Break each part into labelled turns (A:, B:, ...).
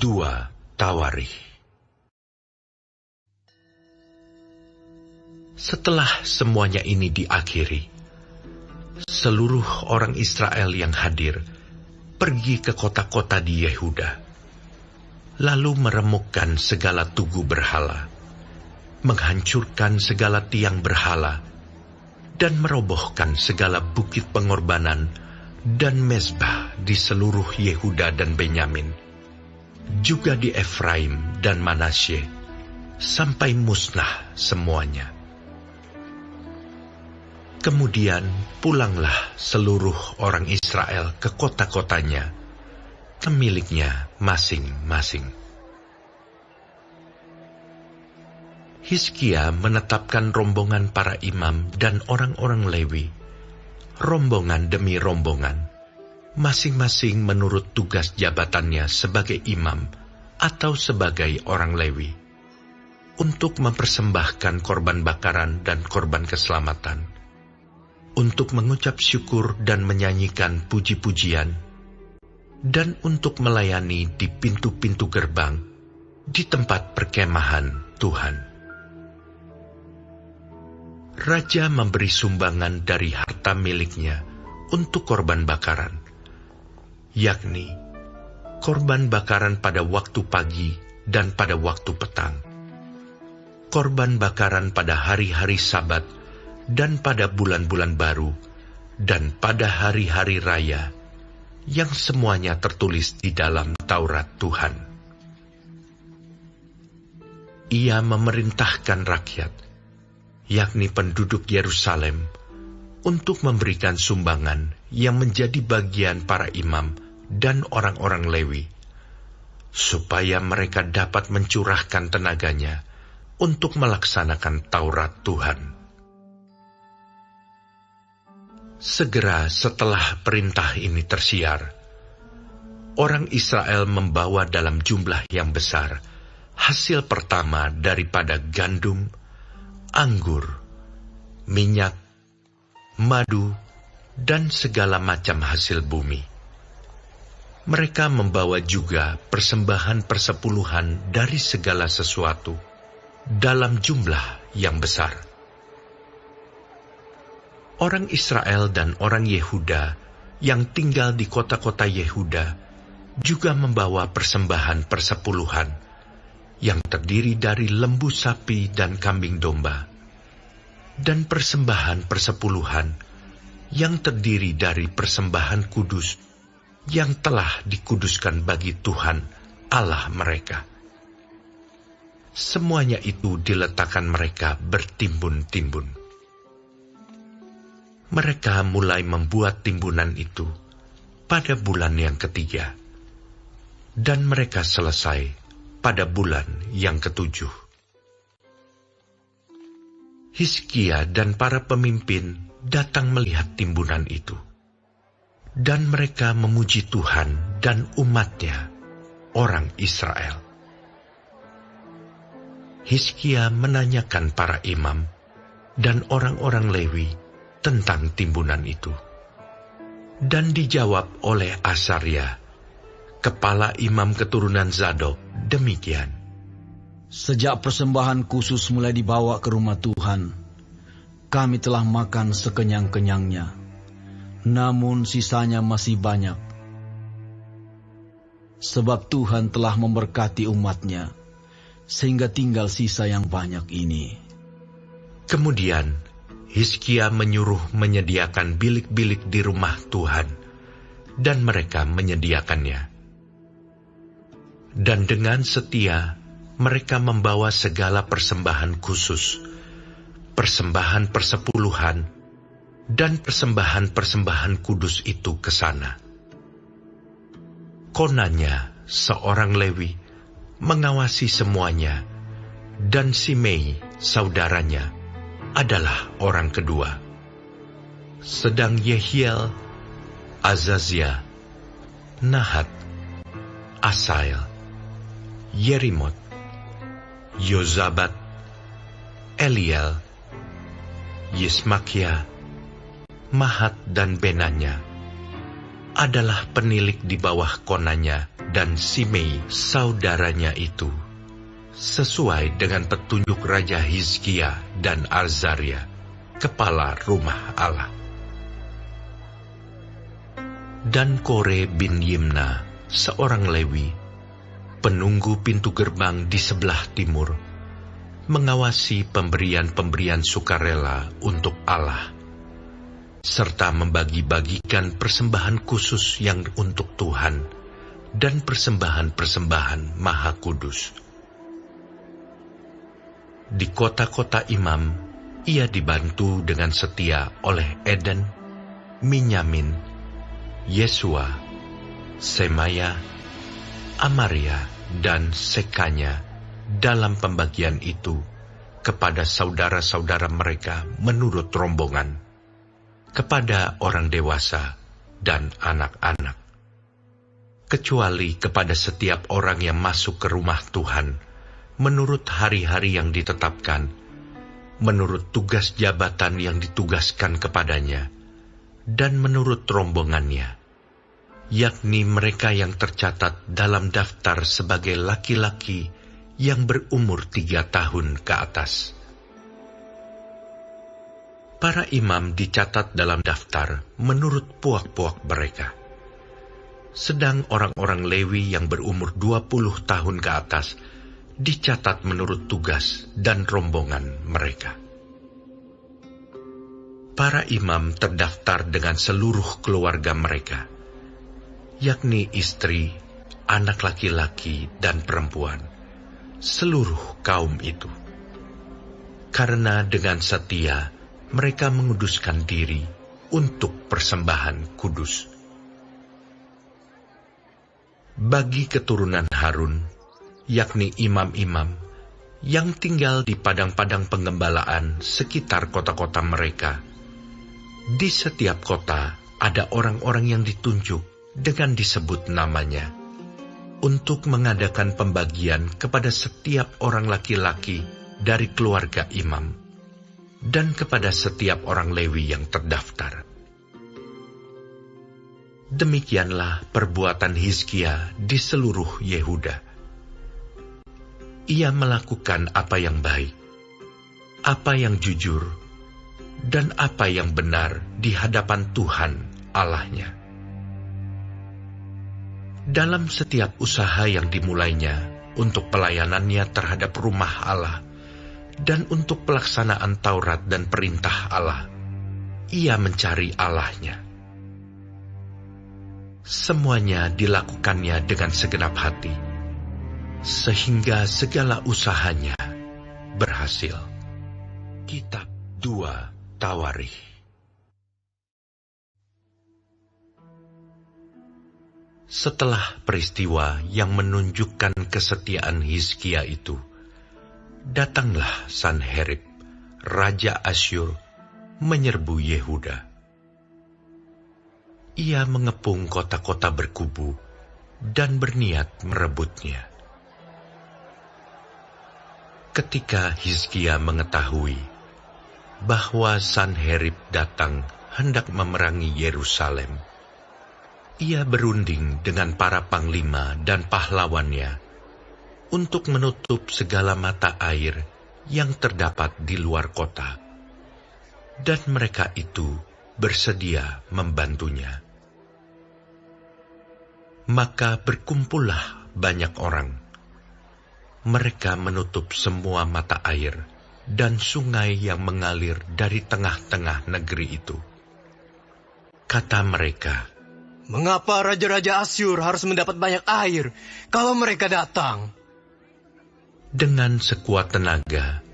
A: 2 Tawarikh. Setelah semuanya ini diakhiri, seluruh orang Israel yang hadir pergi ke kota-kota di Yehuda, lalu meremukkan segala tugu berhala, menghancurkan segala tiang berhala, dan merobohkan segala bukit pengorbanan dan mezbah di seluruh Yehuda dan Benyamin, juga di Efraim dan Manasye, sampai musnah semuanya. Kemudian pulanglah seluruh orang Israel ke kota-kotanya, ke miliknya masing-masing. Hizkia menetapkan rombongan para imam dan orang-orang Lewi, rombongan demi rombongan, masing-masing menurut tugas jabatannya sebagai imam atau sebagai orang Lewi, untuk mempersembahkan korban bakaran dan korban keselamatan, untuk mengucap syukur dan menyanyikan puji-pujian, dan untuk melayani di pintu-pintu gerbang di tempat perkemahan Tuhan. Raja memberi sumbangan dari harta miliknya untuk korban bakaran, yakni korban bakaran pada waktu pagi dan pada waktu petang, korban bakaran pada hari-hari Sabat dan pada bulan-bulan baru, dan pada hari-hari raya, yang semuanya tertulis di dalam Taurat Tuhan. Ia memerintahkan rakyat, yakni penduduk Yerusalem, untuk memberikan sumbangan yang menjadi bagian para imam dan orang-orang Lewi, supaya mereka dapat mencurahkan tenaganya untuk melaksanakan Taurat Tuhan. Segera setelah perintah ini tersiar, orang Israel membawa dalam jumlah yang besar hasil pertama daripada gandum, anggur, minyak, madu, dan segala macam hasil bumi. Mereka membawa juga persembahan persepuluhan dari segala sesuatu dalam jumlah yang besar. Orang Israel dan orang Yehuda yang tinggal di kota-kota Yehuda juga membawa persembahan persepuluhan yang terdiri dari lembu sapi dan kambing domba, dan persembahan persepuluhan yang terdiri dari persembahan kudus yang telah dikuduskan bagi Tuhan Allah mereka. Semuanya itu diletakkan mereka bertimbun-timbun. Mereka mulai membuat timbunan itu pada bulan yang ketiga, dan mereka selesai pada bulan yang ketujuh. Hizkia dan para pemimpin datang melihat timbunan itu, dan mereka memuji Tuhan dan umat-Nya, orang Israel. Hizkia menanyakan para imam dan orang-orang Lewi tentang timbunan itu, dan dijawab oleh Asaria, kepala imam keturunan Zadok, demikian.
B: Sejak persembahan khusus mulai dibawa ke rumah Tuhan, kami telah makan sekenyang-kenyangnya, namun sisanya masih banyak. Sebab Tuhan telah memberkati umat-Nya, sehingga tinggal sisa yang banyak ini.
A: Kemudian Hizkia menyuruh menyediakan bilik-bilik di rumah Tuhan, dan mereka menyediakannya. Dan dengan setia mereka membawa segala persembahan khusus, persembahan persepuluhan, dan persembahan-persembahan kudus itu ke sana. Konanya, seorang Lewi, mengawasi semuanya, dan Simei, saudaranya, adalah orang kedua. Sedang Yehiel, Azazia, Nahat, Asael, Yerimot, Yozabat, Eliel, Yismakia, Mahat dan Benanya adalah penilik di bawah konanya dan Simei saudaranya itu, sesuai dengan petunjuk Raja Hizkia dan Azaria, kepala rumah Allah. Dan Kore bin Yimna, seorang Lewi, penunggu pintu gerbang di sebelah timur, mengawasi pemberian-pemberian sukarela untuk Allah, serta membagi-bagikan persembahan khusus yang untuk Tuhan dan persembahan-persembahan Maha Kudus. Di kota-kota imam, ia dibantu dengan setia oleh Eden, Minyamin, Yesua, Semaya, Amaria, dan Sekanya dalam pembagian itu kepada saudara-saudara mereka menurut rombongan, kepada orang dewasa dan anak-anak, kecuali kepada setiap orang yang masuk ke rumah Tuhan menurut hari-hari yang ditetapkan, menurut tugas jabatan yang ditugaskan kepadanya, dan menurut rombongannya, yakni mereka yang tercatat dalam daftar sebagai laki-laki yang berumur 3 tahun ke atas. Para imam dicatat dalam daftar menurut puak-puak mereka, sedang orang-orang Lewi yang berumur 20 tahun ke atas dicatat menurut tugas dan rombongan mereka. Para imam terdaftar dengan seluruh keluarga mereka, yakni istri, anak laki-laki, dan perempuan, seluruh kaum itu. Karena dengan setia mereka menguduskan diri untuk persembahan kudus. Bagi keturunan Harun, yakni imam-imam yang tinggal di padang-padang penggembalaan sekitar kota-kota mereka, di setiap kota ada orang-orang yang ditunjuk dengan disebut namanya, untuk mengadakan pembagian kepada setiap orang laki-laki dari keluarga imam, dan kepada setiap orang Lewi yang terdaftar. Demikianlah perbuatan Hizkia di seluruh Yehuda. Ia melakukan apa yang baik, apa yang jujur, dan apa yang benar di hadapan Tuhan Allahnya. Dalam setiap usaha yang dimulainya untuk pelayanannya terhadap rumah Allah dan untuk pelaksanaan Taurat dan perintah Allah, ia mencari Allahnya. Semuanya dilakukannya dengan segenap hati, sehingga segala usahanya berhasil. Kitab 2 Tawarikh. Setelah peristiwa yang menunjukkan kesetiaan Hizkia itu, datanglah Sanherib, Raja Asyur, menyerbu Yehuda. Ia mengepung kota-kota berkubu dan berniat merebutnya. Ketika Hizkia mengetahui bahwa Sanherib datang hendak memerangi Yerusalem, ia berunding dengan para panglima dan pahlawannya untuk menutup segala mata air yang terdapat di luar kota, dan mereka itu bersedia membantunya. Maka berkumpullah banyak orang. Mereka menutup semua mata air dan sungai yang mengalir dari tengah-tengah negeri itu. Kata mereka,
C: "Mengapa raja-raja Asyur harus mendapat banyak air kalau mereka datang?"
A: Dengan sekuat tenaga,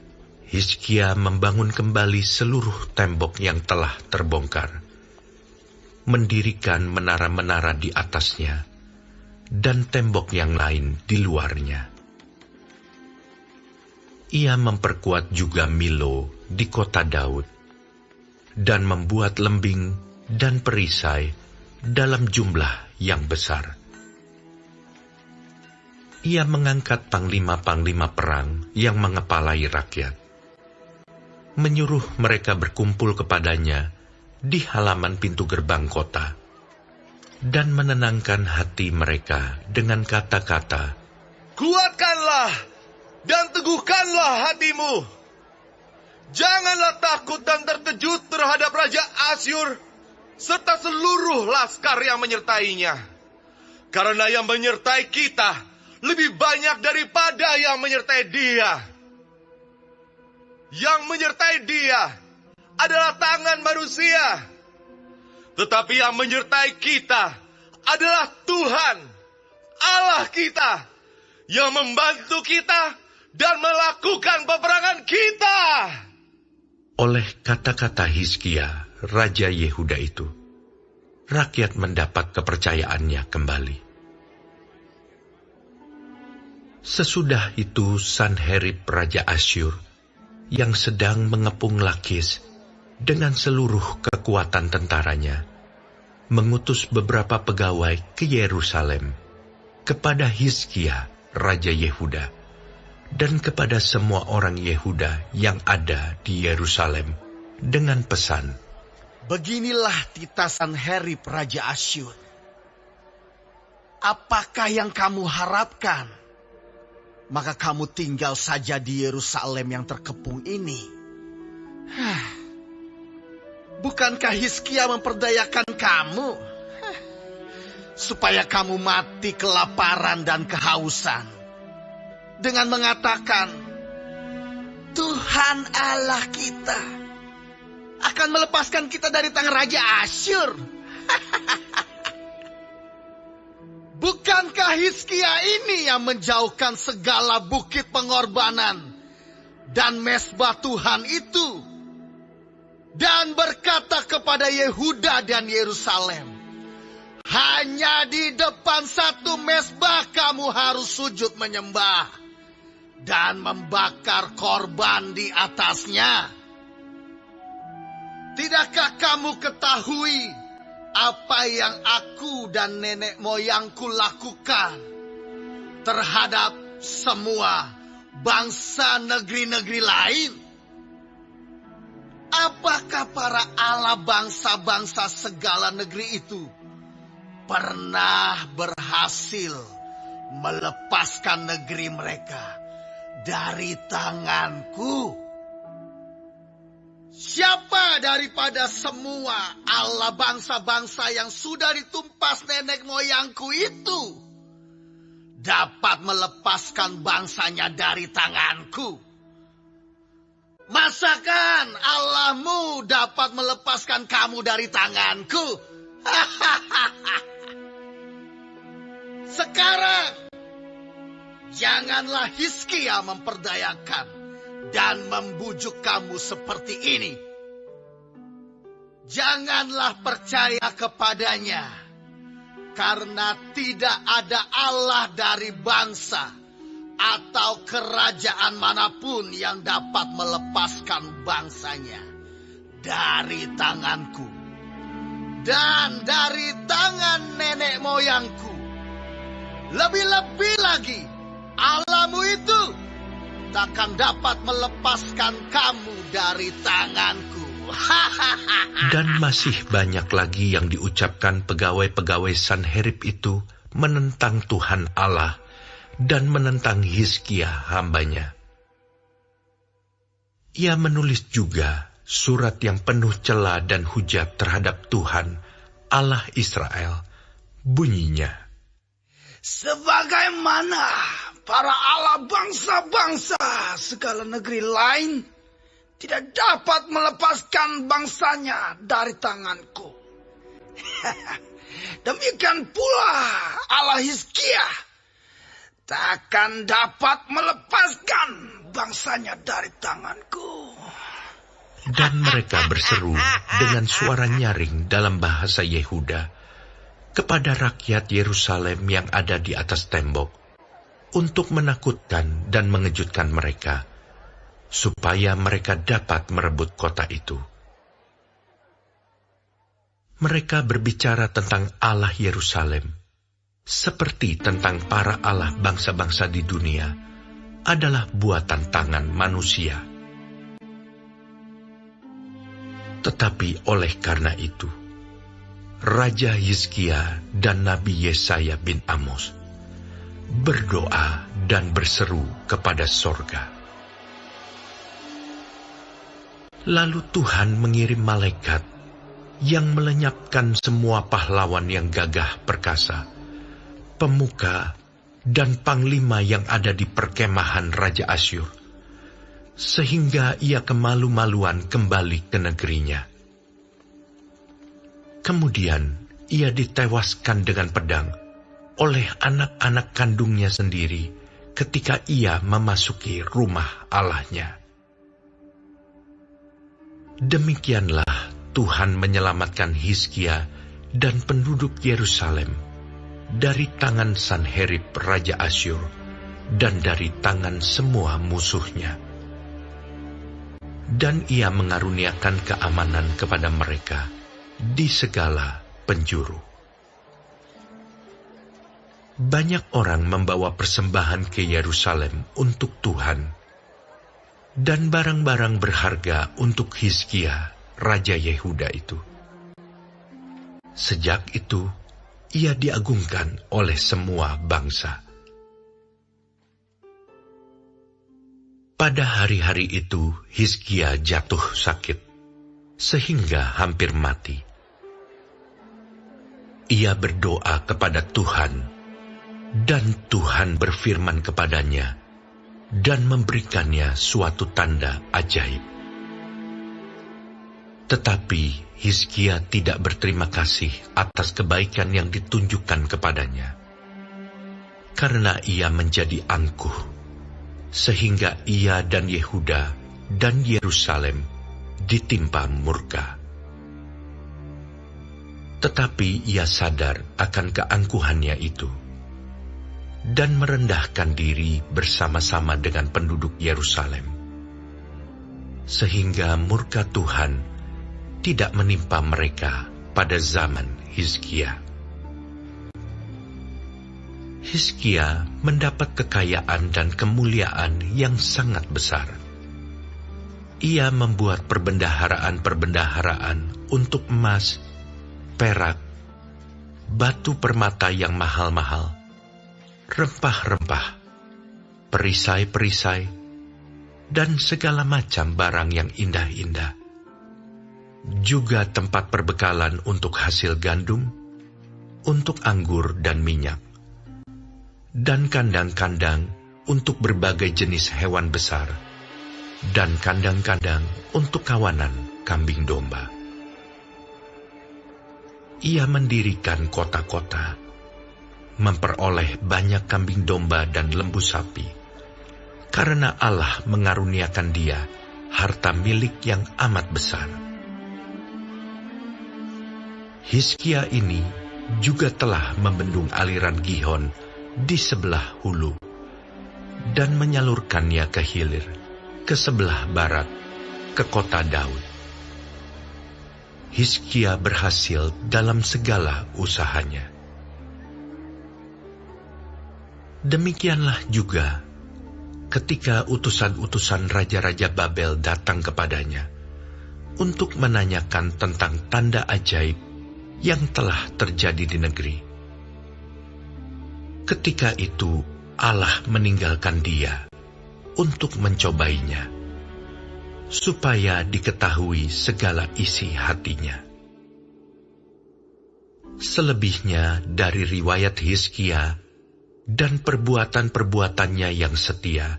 A: Hizkia membangun kembali seluruh tembok yang telah terbongkar, mendirikan menara-menara di atasnya, dan tembok yang lain di luarnya. Ia memperkuat juga Milo di kota Daud, dan membuat lembing dan perisai dalam jumlah yang besar. Ia mengangkat panglima-panglima perang yang mengepalai rakyat, menyuruh mereka berkumpul kepadanya di halaman pintu gerbang kota, dan menenangkan hati mereka dengan kata-kata,
D: "Kuatkanlah dan teguhkanlah hatimu. Janganlah takut dan terkejut terhadap Raja Asyur serta seluruh laskar yang menyertainya. Karena yang menyertai kita lebih banyak daripada yang menyertai dia. Yang menyertai dia adalah tangan manusia, tetapi yang menyertai kita adalah Tuhan, Allah kita, yang membantu kita dan melakukan peperangan kita."
A: Oleh kata-kata Hizkia, Raja Yehuda itu, rakyat mendapat kepercayaannya kembali. Sesudah itu Sanherib Raja Asyur, yang sedang mengepung Lakis dengan seluruh kekuatan tentaranya, mengutus beberapa pegawai ke Yerusalem, kepada Hizkia Raja Yehuda, dan kepada semua orang Yehuda yang ada di Yerusalem, dengan pesan,
E: "Beginilah titah Sanherib Raja Asyur. Apakah yang kamu harapkan? Maka kamu tinggal saja di Yerusalem yang terkepung ini. Bukankah Hizkia memperdayakan kamu? Supaya kamu mati kelaparan dan kehausan. Dengan mengatakan, Tuhan Allah kita akan melepaskan kita dari tangan Raja Asyur. Bukankah Hizkia ini yang menjauhkan segala bukit pengorbanan dan mesbah Tuhan itu, dan berkata kepada Yehuda dan Yerusalem, hanya di depan satu mesbah kamu harus sujud menyembah dan membakar korban di atasnya? Tidakkah kamu ketahui apa yang aku dan nenek moyangku lakukan terhadap semua bangsa negeri-negeri lain? Apakah para Allah bangsa-bangsa segala negeri itu pernah berhasil melepaskan negeri mereka dari tanganku? Siapa daripada semua Allah bangsa-bangsa yang sudah ditumpas nenek moyangku itu dapat melepaskan bangsanya dari tanganku? Masakan Allahmu dapat melepaskan kamu dari tanganku? Sekarang janganlah Hizkia memperdayakan dan membujuk kamu seperti ini. Janganlah percaya kepadanya, karena tidak ada Allah dari bangsa atau kerajaan manapun yang dapat melepaskan bangsanya dari tanganku dan dari tangan nenek moyangku. Lebih-lebih lagi, Allahmu itu takkan dapat melepaskan kamu dari tanganku.
A: Dan masih banyak lagi yang diucapkan pegawai-pegawai Sanherib itu menentang Tuhan Allah dan menentang Hizkia hambanya. Ia menulis juga surat yang penuh cela dan hujat terhadap Tuhan, Allah Israel. Bunyinya,
E: sebagaimana para Allah bangsa-bangsa segala negeri lain tidak dapat melepaskan bangsanya dari tanganku, demikian pula Allah Hizkia takkan dapat melepaskan bangsanya dari tanganku.
A: Dan mereka berseru dengan suara nyaring dalam bahasa Yehuda kepada rakyat Yerusalem yang ada di atas tembok, untuk menakutkan dan mengejutkan mereka, supaya mereka dapat merebut kota itu. Mereka berbicara tentang Allah Yerusalem, seperti tentang para Allah bangsa-bangsa di dunia, adalah buatan tangan manusia. Tetapi oleh karena itu, Raja Hizkia dan Nabi Yesaya bin Amos berdoa dan berseru kepada sorga. Lalu Tuhan mengirim malaikat yang melenyapkan semua pahlawan yang gagah perkasa, pemuka dan panglima yang ada di perkemahan Raja Asyur, sehingga ia kemalu-maluan kembali ke negerinya. Kemudian ia ditewaskan dengan pedang oleh anak-anak kandungnya sendiri ketika ia memasuki rumah Allahnya. Demikianlah Tuhan menyelamatkan Hizkia dan penduduk Yerusalem dari tangan Sanherib Raja Asyur dan dari tangan semua musuhnya. Dan ia mengaruniakan keamanan kepada mereka di segala penjuru. Banyak orang membawa persembahan ke Yerusalem untuk Tuhan dan barang-barang berharga untuk Hizkia, Raja Yehuda itu. Sejak itu, ia diagungkan oleh semua bangsa. Pada hari-hari itu, Hizkia jatuh sakit, sehingga hampir mati. Ia berdoa kepada Tuhan, dan Tuhan berfirman kepadanya, dan memberikannya suatu tanda ajaib. Tetapi Hizkia tidak berterima kasih atas kebaikan yang ditunjukkan kepadanya, karena ia menjadi angkuh, sehingga ia dan Yehuda dan Yerusalem ditimpa murka. Tetapi ia sadar akan keangkuhannya itu, dan merendahkan diri bersama-sama dengan penduduk Yerusalem, sehingga murka Tuhan tidak menimpa mereka pada zaman Hizkia. Hizkia mendapat kekayaan dan kemuliaan yang sangat besar. Ia membuat perbendaharaan-perbendaharaan untuk emas, perak, batu permata yang mahal-mahal, rempah-rempah, perisai-perisai, dan segala macam barang yang indah-indah. Juga tempat perbekalan untuk hasil gandum, untuk anggur dan minyak, dan kandang-kandang untuk berbagai jenis hewan besar, dan kandang-kandang untuk kawanan kambing domba. Ia mendirikan kota-kota, memperoleh banyak kambing domba dan lembu sapi, karena Allah mengaruniakan dia harta milik yang amat besar. Hizkia ini juga telah membendung aliran Gihon di sebelah hulu, dan menyalurkannya ke hilir, ke sebelah barat, ke kota Daud. Hizkia berhasil dalam segala usahanya. Demikianlah juga ketika utusan-utusan raja-raja Babel datang kepadanya untuk menanyakan tentang tanda ajaib yang telah terjadi di negeri. Ketika itu Allah meninggalkan dia untuk mencobainya, supaya diketahui segala isi hatinya. Selebihnya dari riwayat Hizkia dan perbuatan-perbuatannya yang setia,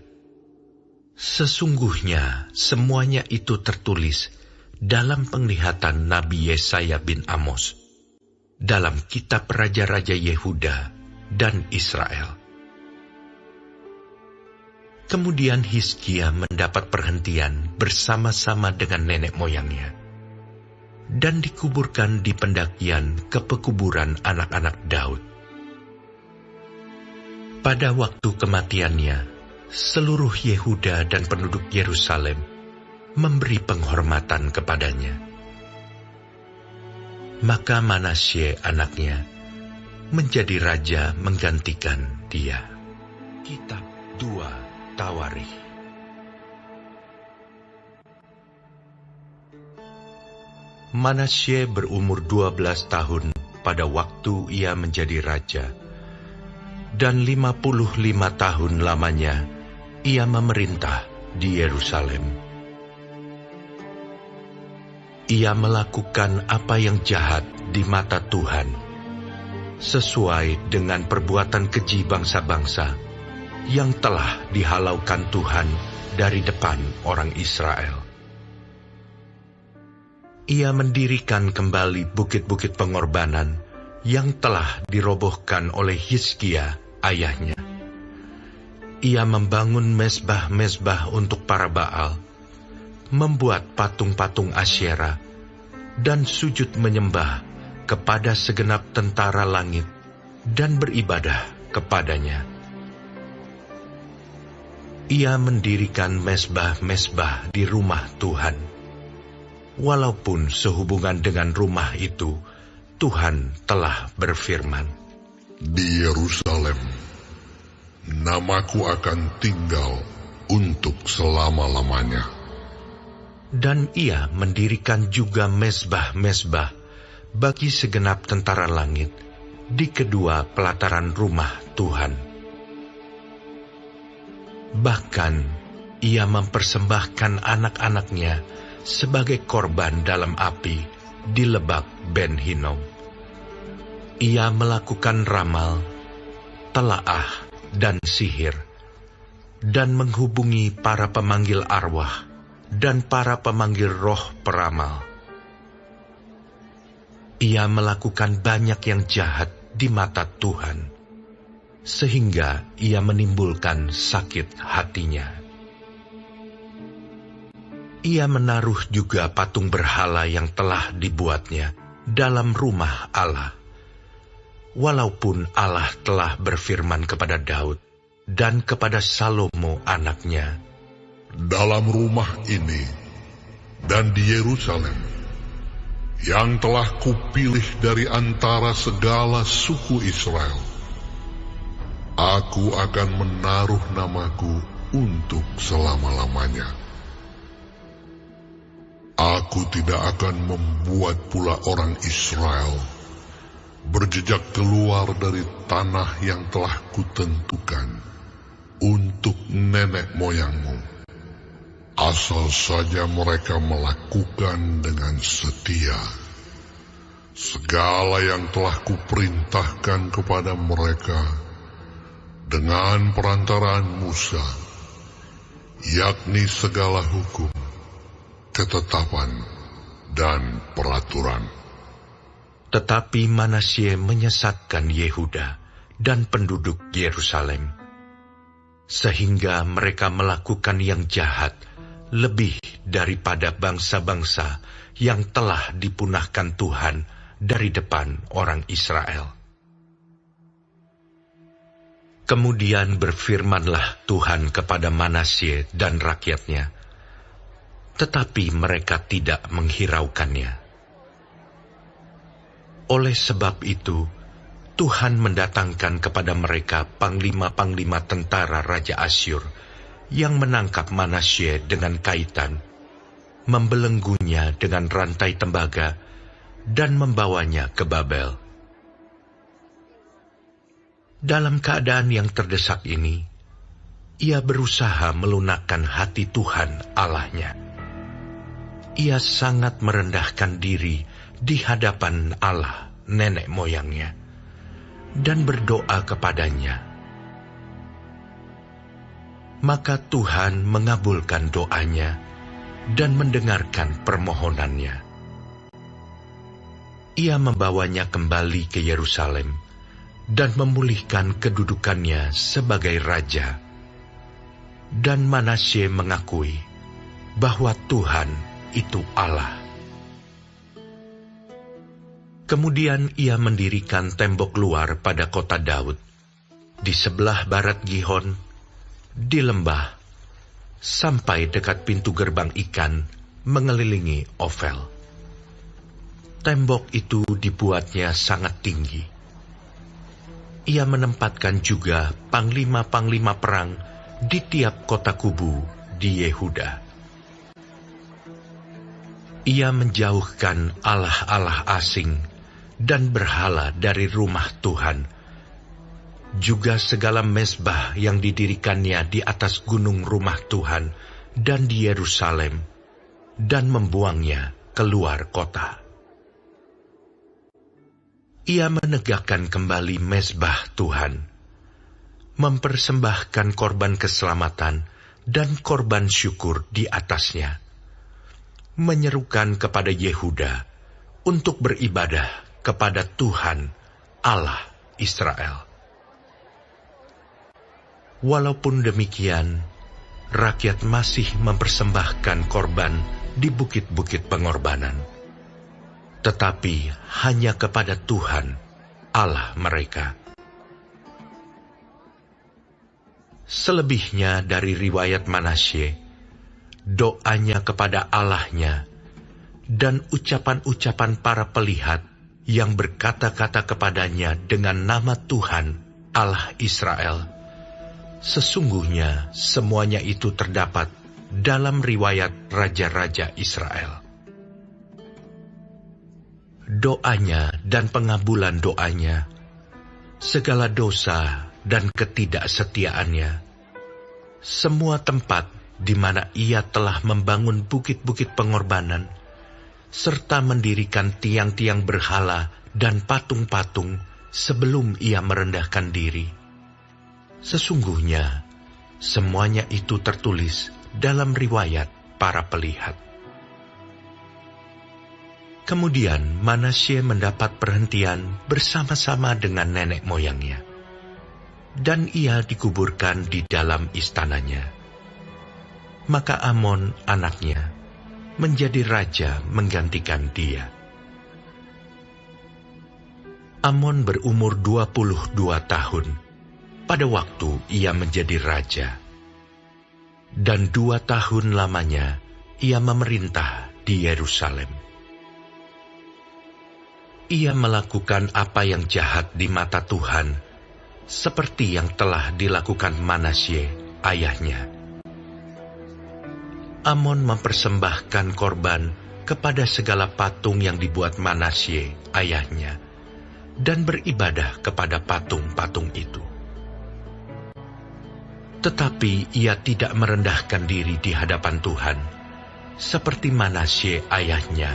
A: sesungguhnya semuanya itu tertulis dalam penglihatan Nabi Yesaya bin Amos, dalam kitab Raja-Raja Yehuda dan Israel. Kemudian Hizkia mendapat perhentian bersama-sama dengan nenek moyangnya, dan dikuburkan di pendakian ke pekuburan anak-anak Daud. Pada waktu kematiannya, seluruh Yehuda dan penduduk Yerusalem memberi penghormatan kepadanya. Maka Manasye anaknya menjadi raja menggantikan dia. Kitab 2 Tawarikh. Manasye berumur 12 tahun pada waktu ia menjadi raja. Dan 55 tahun lamanya ia memerintah di Yerusalem. Ia melakukan apa yang jahat di mata Tuhan, sesuai dengan perbuatan keji bangsa-bangsa yang telah dihalaukan Tuhan dari depan orang Israel. Ia mendirikan kembali bukit-bukit pengorbanan yang telah dirobohkan oleh Hizkia ayahnya. Ia membangun mezbah-mezbah untuk para Baal, membuat patung-patung Asyera, dan sujud menyembah kepada segenap tentara langit dan beribadah kepadanya. Ia mendirikan mezbah-mezbah di rumah Tuhan, walaupun sehubungan dengan rumah itu Tuhan telah berfirman,
F: "Di Yerusalem, namaku akan tinggal untuk selama-lamanya."
A: Dan ia mendirikan juga mezbah-mezbah bagi segenap tentara langit di kedua pelataran rumah Tuhan. Bahkan ia mempersembahkan anak-anaknya sebagai korban dalam api di Lebak Ben Hinnom. Ia melakukan ramal, telaah, dan sihir, dan menghubungi para pemanggil arwah dan para pemanggil roh peramal. Ia melakukan banyak yang jahat di mata Tuhan, sehingga ia menimbulkan sakit hatinya. Ia menaruh juga patung berhala yang telah dibuatnya dalam rumah Allah, walaupun Allah telah berfirman kepada Daud dan kepada Salomo anaknya,
F: "Dalam rumah ini dan di Yerusalem, yang telah kupilih dari antara segala suku Israel, aku akan menaruh namaku untuk selama-lamanya. Aku tidak akan membuat pula orang Israel berjejak keluar dari tanah yang telah kutentukan untuk nenek moyangmu, asal saja mereka melakukan dengan setia segala yang telah kuperintahkan kepada mereka dengan perantaraan Musa, yakni segala hukum, ketetapan, dan peraturan."
A: Tetapi Manasye menyesatkan Yehuda dan penduduk Yerusalem, sehingga mereka melakukan yang jahat lebih daripada bangsa-bangsa yang telah dipunahkan Tuhan dari depan orang Israel. Kemudian berfirmanlah Tuhan kepada Manasye dan rakyatnya, tetapi mereka tidak menghiraukannya. Oleh sebab itu, Tuhan mendatangkan kepada mereka panglima-panglima tentara Raja Asyur yang menangkap Manasye dengan kaitan, membelenggunya dengan rantai tembaga, dan membawanya ke Babel. Dalam keadaan yang terdesak ini, ia berusaha melunakkan hati Tuhan Allahnya. Ia sangat merendahkan diri di hadapan Allah nenek moyangnya, dan berdoa kepadanya. Maka Tuhan mengabulkan doanya dan mendengarkan permohonannya. Ia membawanya kembali ke Yerusalem dan memulihkan kedudukannya sebagai raja. Dan Manasye mengakui bahwa Tuhan itu Allah. Kemudian ia mendirikan tembok luar pada kota Daud, di sebelah barat Gihon, di lembah, sampai dekat pintu gerbang ikan mengelilingi Ofel. Tembok itu dibuatnya sangat tinggi. Ia menempatkan juga panglima-panglima perang di tiap kota kubu di Yehuda. Ia menjauhkan allah-allah asing dan berhala dari rumah Tuhan, juga segala mezbah yang didirikannya di atas gunung rumah Tuhan dan di Yerusalem, dan membuangnya keluar kota. Ia menegakkan kembali mezbah Tuhan, mempersembahkan korban keselamatan dan korban syukur di atasnya, menyerukan kepada Yehuda untuk beribadah kepada Tuhan Allah Israel. Walaupun demikian, rakyat masih mempersembahkan korban di bukit-bukit pengorbanan, tetapi hanya kepada Tuhan Allah mereka. Selebihnya dari riwayat Manasye, doanya kepada Allahnya, dan ucapan-ucapan para pelihat yang berkata-kata kepadanya dengan nama Tuhan Allah Israel, sesungguhnya semuanya itu terdapat dalam riwayat raja-raja Israel. Doanya dan pengabulan doanya, segala dosa dan ketidaksetiaannya, semua tempat di mana ia telah membangun bukit-bukit pengorbanan, serta mendirikan tiang-tiang berhala dan patung-patung sebelum ia merendahkan diri. Sesungguhnya, semuanya itu tertulis dalam riwayat para pelihat. Kemudian Manasye mendapat perhentian bersama-sama dengan nenek moyangnya, dan ia dikuburkan di dalam istananya. Maka Amon anaknya menjadi raja menggantikan dia. Amon berumur 22 tahun pada waktu ia menjadi raja, dan 2 tahun lamanya ia memerintah di Yerusalem. Ia melakukan apa yang jahat di mata Tuhan, seperti yang telah dilakukan Manasye ayahnya. Amon mempersembahkan korban kepada segala patung yang dibuat Manasye ayahnya, dan beribadah kepada patung-patung itu. Tetapi ia tidak merendahkan diri di hadapan Tuhan, seperti Manasye ayahnya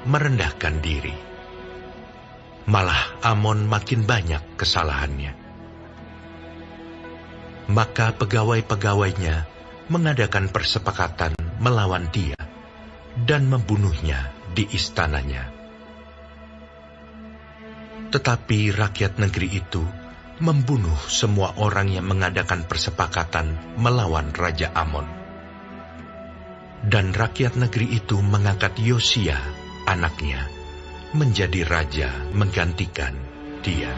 A: merendahkan diri. Malah Amon makin banyak kesalahannya. Maka pegawai-pegawainya mengadakan persepakatan melawan dia dan membunuhnya di istananya. Tetapi rakyat negeri itu membunuh semua orang yang mengadakan persepakatan melawan Raja Amon. Dan rakyat negeri itu mengangkat Yosia, anaknya, menjadi raja menggantikan dia.